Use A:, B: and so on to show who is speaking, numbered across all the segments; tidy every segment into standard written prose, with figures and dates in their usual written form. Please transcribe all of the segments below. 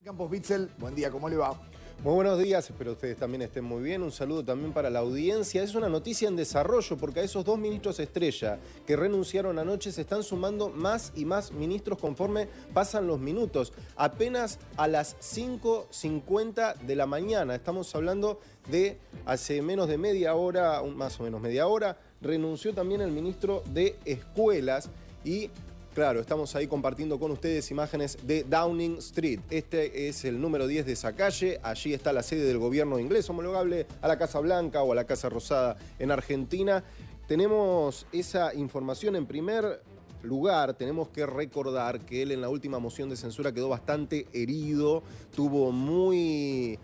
A: Campos Bitzel, buen día, ¿cómo le va?
B: Muy buenos días, espero ustedes también estén muy bien. Un saludo también para la audiencia. Es una noticia en desarrollo porque a esos 2 ministros estrella que renunciaron anoche se están sumando más y más ministros conforme pasan los minutos. Apenas a las 5:50 de la mañana, estamos hablando de hace menos de media hora, más o menos media hora, renunció también el ministro de Escuelas y... Claro, estamos ahí compartiendo con ustedes imágenes de Downing Street. Este es el número 10 de esa calle. Allí está la sede del gobierno inglés, homologable a la Casa Blanca o a la Casa Rosada en Argentina. Tenemos esa información en primer lugar. Tenemos que recordar que él en la última moción de censura quedó bastante herido, tuvo muy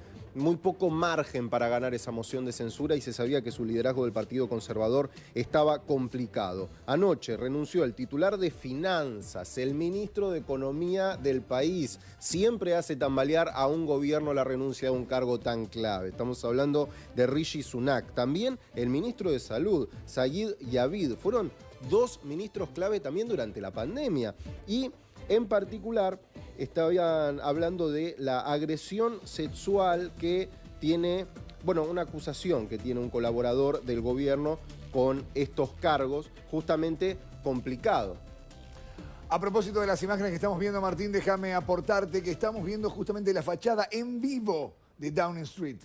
B: poco margen para ganar esa moción de censura y se sabía que su liderazgo del Partido Conservador estaba complicado. Anoche renunció el titular de Finanzas, el ministro de Economía del país. Siempre hace tambalear a un gobierno la renuncia a un cargo tan clave. Estamos hablando de Rishi Sunak. También el ministro de Salud, Sajid Javid. Fueron dos ministros clave también durante la pandemia. Y en particular estaban hablando de la agresión sexual que tiene, bueno, una acusación que tiene un colaborador del gobierno con estos cargos, justamente complicado.
A: A propósito de las imágenes que estamos viendo, Martín, déjame aportarte que estamos viendo justamente la fachada en vivo de Downing Street.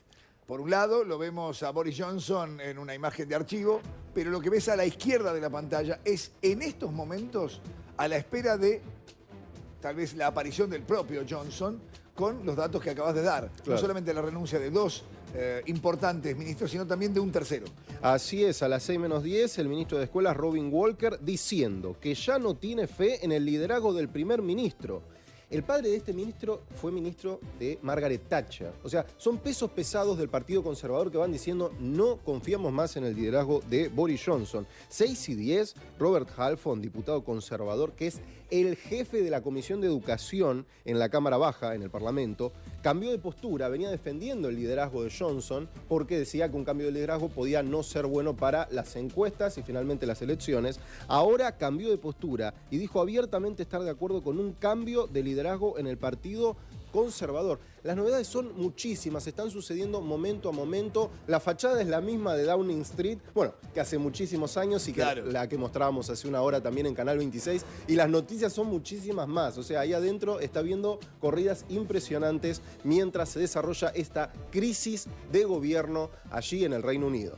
A: Por un lado, lo vemos a Boris Johnson en una imagen de archivo, pero lo que ves a la izquierda de la pantalla es, en estos momentos, a la espera de tal vez la aparición del propio Johnson con los datos que acabas de dar. Claro. No solamente la renuncia de dos importantes ministros, sino también de un tercero.
B: Así es, a las 6:10, el ministro de Escuelas, Robin Walker, diciendo que ya no tiene fe en el liderazgo del primer ministro. El padre de este ministro fue ministro de Margaret Thatcher. O sea, son pesos pesados del Partido Conservador que van diciendo no confiamos más en el liderazgo de Boris Johnson. 6:10, Robert Halfon, diputado conservador, que es el jefe de la Comisión de Educación en la Cámara Baja, en el Parlamento, cambió de postura, venía defendiendo el liderazgo de Johnson porque decía que un cambio de liderazgo podía no ser bueno para las encuestas y finalmente las elecciones. Ahora cambió de postura y dijo abiertamente estar de acuerdo con un cambio de liderazgo en el Partido Conservador. Las novedades son muchísimas, están sucediendo momento a momento. La fachada es la misma de Downing Street, bueno, que hace muchísimos años y que claro, la que mostrábamos hace una hora también en Canal 26. Y las noticias son muchísimas más. O sea, ahí adentro está viendo corridas impresionantes mientras se desarrolla esta crisis de gobierno allí en el Reino Unido.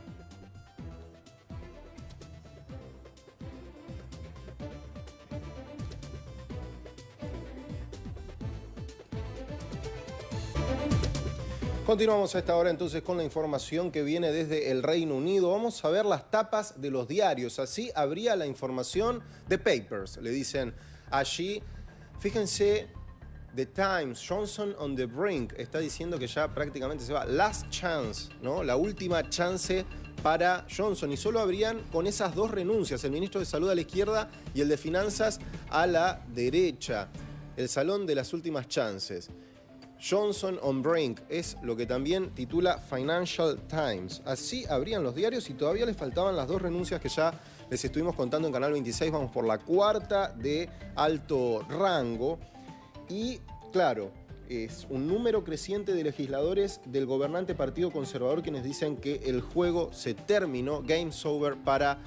B: Continuamos a esta hora entonces con la información que viene desde el Reino Unido. Vamos a ver las tapas de los diarios. Así habría la información de Papers. Le dicen allí, fíjense, The Times, Johnson on the brink. Está diciendo que ya prácticamente se va. Last chance, ¿no? La última chance para Johnson. Y solo habrían con esas dos renuncias, el ministro de Salud a la izquierda y el de Finanzas a la derecha. El salón de las últimas chances. Johnson on brink es lo que también titula Financial Times. Así abrían los diarios y todavía les faltaban las dos renuncias que ya les estuvimos contando en Canal 26. Vamos por la cuarta de alto rango. Y claro, es un número creciente de legisladores del gobernante Partido Conservador quienes dicen que el juego se terminó, game's over para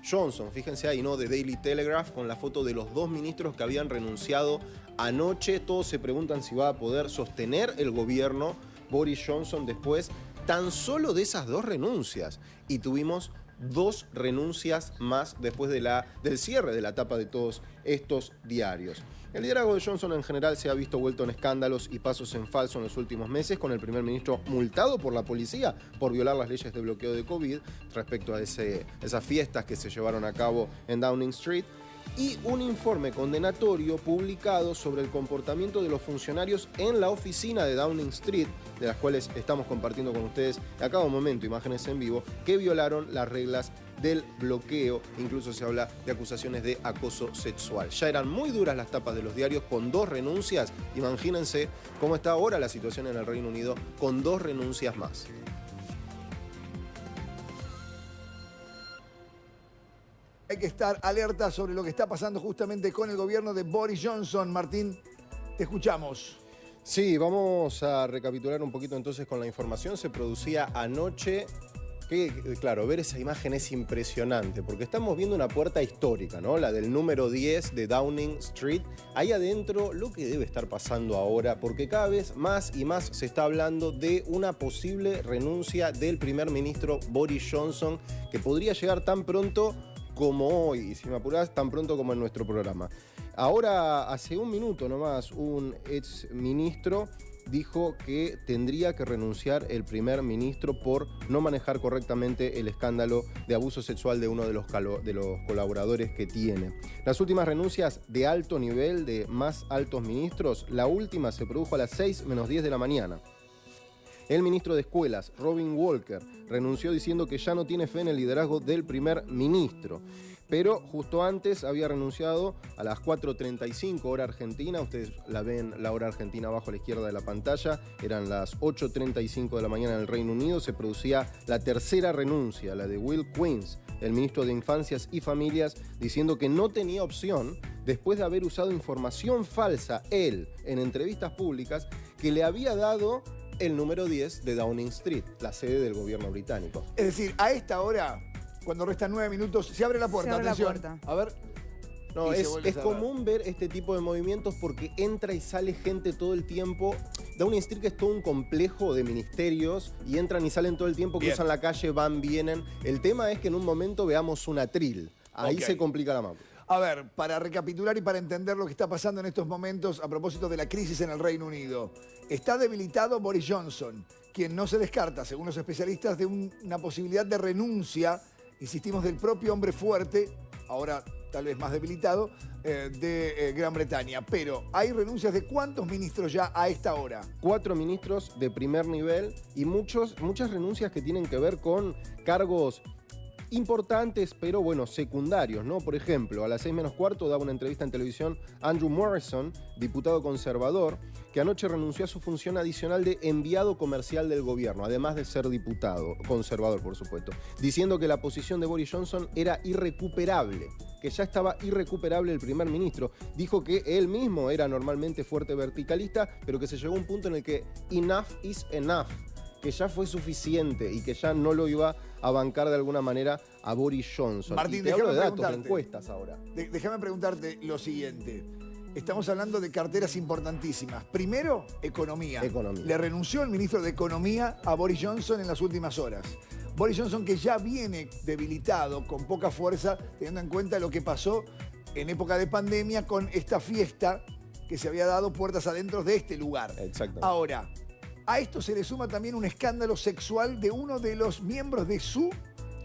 B: Johnson. Fíjense ahí, ¿no? The Daily Telegraph con la foto de los dos ministros que habían renunciado anoche. Todos se preguntan si va a poder sostener el gobierno Boris Johnson después tan solo de esas dos renuncias. Y tuvimos dos renuncias más después del cierre de la tapa de todos estos diarios. El liderazgo de Johnson en general se ha visto vuelto en escándalos y pasos en falso en los últimos meses, con el primer ministro multado por la policía por violar las leyes de bloqueo de COVID respecto a esas fiestas que se llevaron a cabo en Downing Street, y un informe condenatorio publicado sobre el comportamiento de los funcionarios en la oficina de Downing Street, de las cuales estamos compartiendo con ustedes a cada momento imágenes en vivo, que violaron las reglas del bloqueo. Incluso se habla de acusaciones de acoso sexual. Ya eran muy duras las tapas de los diarios con dos renuncias. Imagínense cómo está ahora la situación en el Reino Unido con dos renuncias más.
A: Hay que estar alerta sobre lo que está pasando justamente con el gobierno de Boris Johnson. Martín, te escuchamos.
B: Sí, vamos a recapitular un poquito entonces con la información. Se producía anoche, que claro, ver esa imagen es impresionante, porque estamos viendo una puerta histórica, ¿no? La del número 10 de Downing Street. Ahí adentro, lo que debe estar pasando ahora, porque cada vez más y más se está hablando de una posible renuncia del primer ministro Boris Johnson, que podría llegar tan pronto como hoy, y si me apurás, tan pronto como en nuestro programa. Ahora, hace un minuto nomás, un ex ministro dijo que tendría que renunciar el primer ministro por no manejar correctamente el escándalo de abuso sexual de uno de los colaboradores que tiene. Las últimas renuncias de alto nivel de más altos ministros, la última se produjo a las 6 menos 10 de la mañana. El ministro de Escuelas, Robin Walker, renunció diciendo que ya no tiene fe en el liderazgo del primer ministro. Pero justo antes había renunciado a las 4:35 hora argentina. Ustedes la ven, la hora argentina abajo a la izquierda de la pantalla. Eran las 8:35 de la mañana en el Reino Unido. Se producía la tercera renuncia, la de Will Queen's, el ministro de Infancias y Familias, diciendo que no tenía opción después de haber usado información falsa, él, en entrevistas públicas, que le había dado el número 10 de Downing Street, la sede del gobierno británico.
A: Es decir, a esta hora, cuando restan 9 minutos, se abre la puerta.
C: Se abre
A: atención.
C: la puerta.
A: A ver.
B: No,
A: Y se
B: es
A: vuelve a cerrar.
B: común ver este tipo de movimientos porque entra y sale gente todo el tiempo. Downing Street es todo un complejo de ministerios y entran y salen todo el tiempo,
A: Bien.
B: cruzan la calle, van, vienen. El tema es que en un momento veamos un atril. Ahí
A: Ok.
B: se complica la mano.
A: A ver, para recapitular y para entender lo que está pasando en estos momentos a propósito de la crisis en el Reino Unido. Está debilitado Boris Johnson, quien no se descarta, según los especialistas, de una posibilidad de renuncia, insistimos, del propio hombre fuerte, ahora tal vez más debilitado, de Gran Bretaña. Pero hay renuncias de ¿cuántos ministros ya a esta hora?
B: 4 ministros de primer nivel y muchas renuncias que tienen que ver con cargos importantes, pero bueno, secundarios, ¿no? Por ejemplo, a las 6 menos cuarto daba una entrevista en televisión Andrew Morrison, diputado conservador, que anoche renunció a su función adicional de enviado comercial del gobierno, además de ser diputado, conservador por supuesto, diciendo que la posición de Boris Johnson era irrecuperable, que ya estaba irrecuperable el primer ministro. Dijo que él mismo era normalmente fuerte verticalista, pero que se llegó a un punto en el que enough is enough, que ya fue suficiente y que ya no lo iba a bancar de alguna manera a Boris Johnson.
A: Martín,
B: y te hablo de
A: déjame
B: datos, de
A: preguntarte.
B: encuestas ahora.
A: Déjame preguntarte lo siguiente. Estamos hablando de carteras importantísimas. Primero, economía.
B: Economía.
A: Le renunció el ministro de Economía a Boris Johnson en las últimas horas. Boris Johnson, que ya viene debilitado, con poca fuerza, teniendo en cuenta lo que pasó en época de pandemia con esta fiesta que se había dado puertas adentro de este lugar.
B: Exactamente.
A: Ahora, a esto se le suma también un escándalo sexual de uno de los miembros de su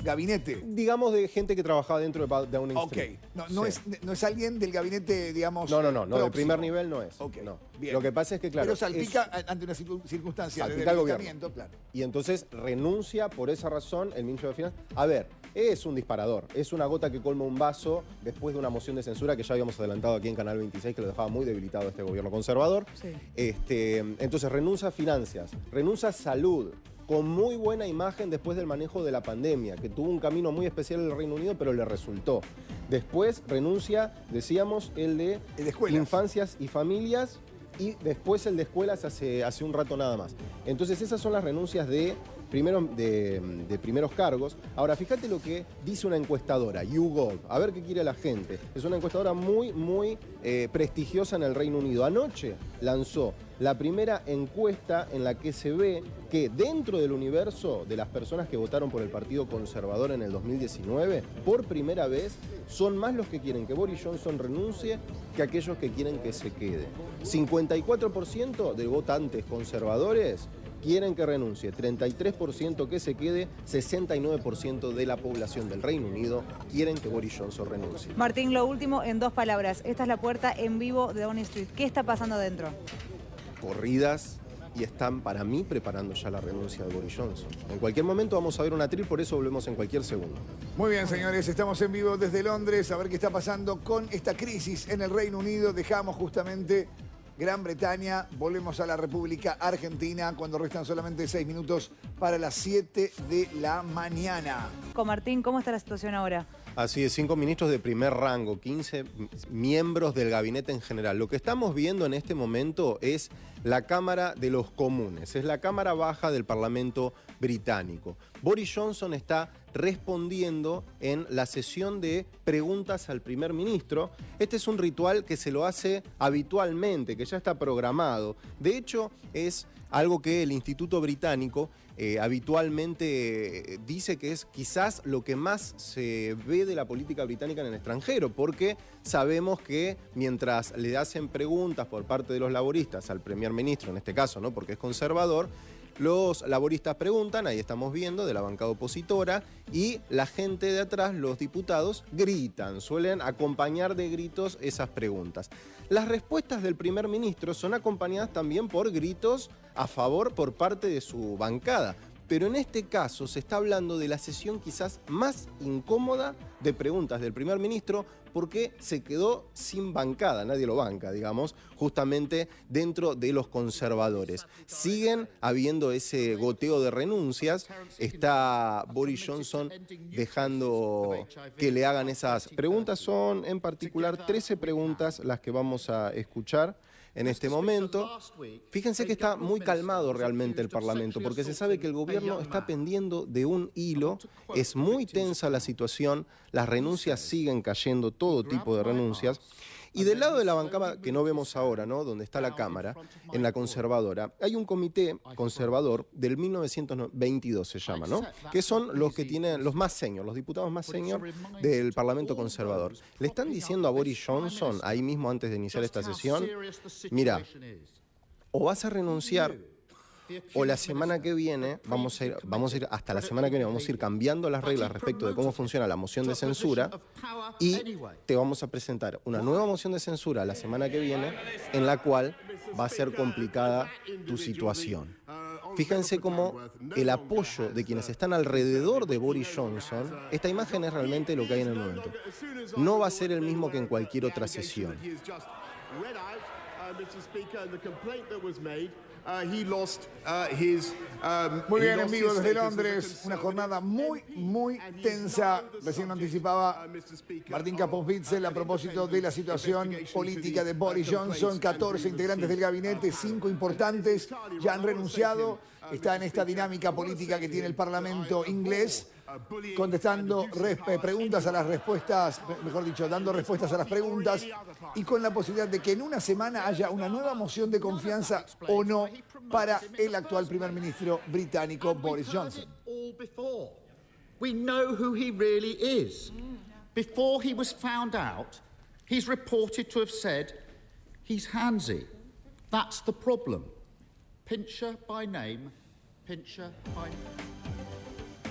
A: gabinete.
B: Digamos de gente que trabajaba dentro de Downing
A: Ok,
B: Street.
A: no
B: Sí.
A: es alguien del gabinete, digamos.
B: No, de
A: próximo.
B: primer nivel no es.
A: Ok,
B: No.
A: bien.
B: Lo que pasa es que, claro,
A: Pero salpica ante una circunstancia de
B: Salpica al gobierno.
A: debilitamiento, claro.
B: y entonces renuncia por esa razón el ministro de Finanzas. A ver, es un disparador, es una gota que colma un vaso después de una moción de censura que ya habíamos adelantado aquí en Canal 26, que lo dejaba muy debilitado este gobierno conservador.
C: Sí.
B: Entonces renuncia a finanzas, renuncia a salud, con muy buena imagen después del manejo de la pandemia, que tuvo un camino muy especial en el Reino Unido, pero le resultó. Después renuncia, decíamos, el de
A: escuelas.
B: Infancias y Familias, y después el de escuelas hace un rato nada más. Entonces esas son las renuncias de primeros cargos. Ahora, fíjate lo que dice una encuestadora, YouGov, a ver qué quiere la gente. Es una encuestadora muy prestigiosa en el Reino Unido. Anoche lanzó la primera encuesta en la que se ve que dentro del universo de las personas que votaron por el Partido Conservador en el 2019, por primera vez, son más los que quieren que Boris Johnson renuncie que aquellos que quieren que se quede. 54% de votantes conservadores quieren que renuncie, 33% que se quede, 69% de la población del Reino Unido quieren que Boris Johnson renuncie.
C: Martín, lo último en 2 palabras. Esta es la puerta en vivo de Downing Street. ¿Qué está pasando dentro?
B: Corridas y están, para mí, preparando ya la renuncia de Boris Johnson. En cualquier momento vamos a ver un atril, por eso volvemos en cualquier segundo.
A: Muy bien, señores, estamos en vivo desde Londres a ver qué está pasando con esta crisis en el Reino Unido. Dejamos justamente Gran Bretaña, volvemos a la República Argentina cuando restan solamente 6 minutos para las 7 de la mañana.
C: Con Martín, ¿cómo está la situación ahora?
B: Así es, 5 ministros de primer rango, 15 miembros del gabinete en general. Lo que estamos viendo en este momento es la Cámara de los Comunes. Es la Cámara Baja del Parlamento británico. Boris Johnson está respondiendo en la sesión de preguntas al primer ministro. Este es un ritual que se lo hace habitualmente, que ya está programado. De hecho, es algo que el Instituto Británico habitualmente dice que es quizás lo que más se ve de la política británica en el extranjero, porque sabemos que mientras le hacen preguntas por parte de los laboristas al primer ministro, en este caso, ¿no?, porque es conservador, los laboristas preguntan, ahí estamos viendo, de la bancada opositora, y la gente de atrás, los diputados, gritan, suelen acompañar de gritos esas preguntas. Las respuestas del primer ministro son acompañadas también por gritos a favor por parte de su bancada. Pero en este caso se está hablando de la sesión quizás más incómoda de preguntas del primer ministro, porque se quedó sin bancada, nadie lo banca, digamos, justamente dentro de los conservadores. Siguen habiendo ese goteo de renuncias, está Boris Johnson dejando que le hagan esas preguntas. Son en particular 13 preguntas las que vamos a escuchar en este momento. Fíjense que está muy calmado realmente el Parlamento, porque se sabe que el gobierno está pendiendo de un hilo, es muy tensa la situación, las renuncias siguen cayendo, todo tipo de renuncias. Y del lado de la bancada que no vemos ahora, ¿no?, donde está la Cámara, en la conservadora, hay un comité conservador del 1922 se llama, ¿no?, que son los que tienen los más senior, los diputados más senior del Parlamento conservador. Le están diciendo a Boris Johnson, ahí mismo antes de iniciar esta sesión, mira, o vas a renunciar, o la semana que viene, vamos a ir hasta la semana que viene, vamos a ir cambiando las reglas respecto de cómo funciona la moción de censura, y te vamos a presentar una nueva moción de censura la semana que viene, en la cual va a ser complicada tu situación. Fíjense cómo el apoyo de quienes están alrededor de Boris Johnson, esta imagen es realmente lo que hay en el momento. No va a ser el mismo que en cualquier otra sesión.
A: Muy bien, en vivo desde Londres, una jornada muy tensa. Recién lo anticipaba Martín Campos-Bitzel a propósito de la situación política de Boris Johnson. 14 integrantes del gabinete, 5 importantes ya han renunciado. Está en esta dinámica política que tiene el Parlamento inglés, contestando preguntas a las respuestas, mejor dicho, dando respuestas a las preguntas, y con la posibilidad de que en una semana haya una nueva moción de confianza o no para el actual primer ministro británico Boris Johnson.
D: We know who he really is. Before he was found out, he's reported to have said he's handsy. That's the problem. Pincher by name, Pincher by name.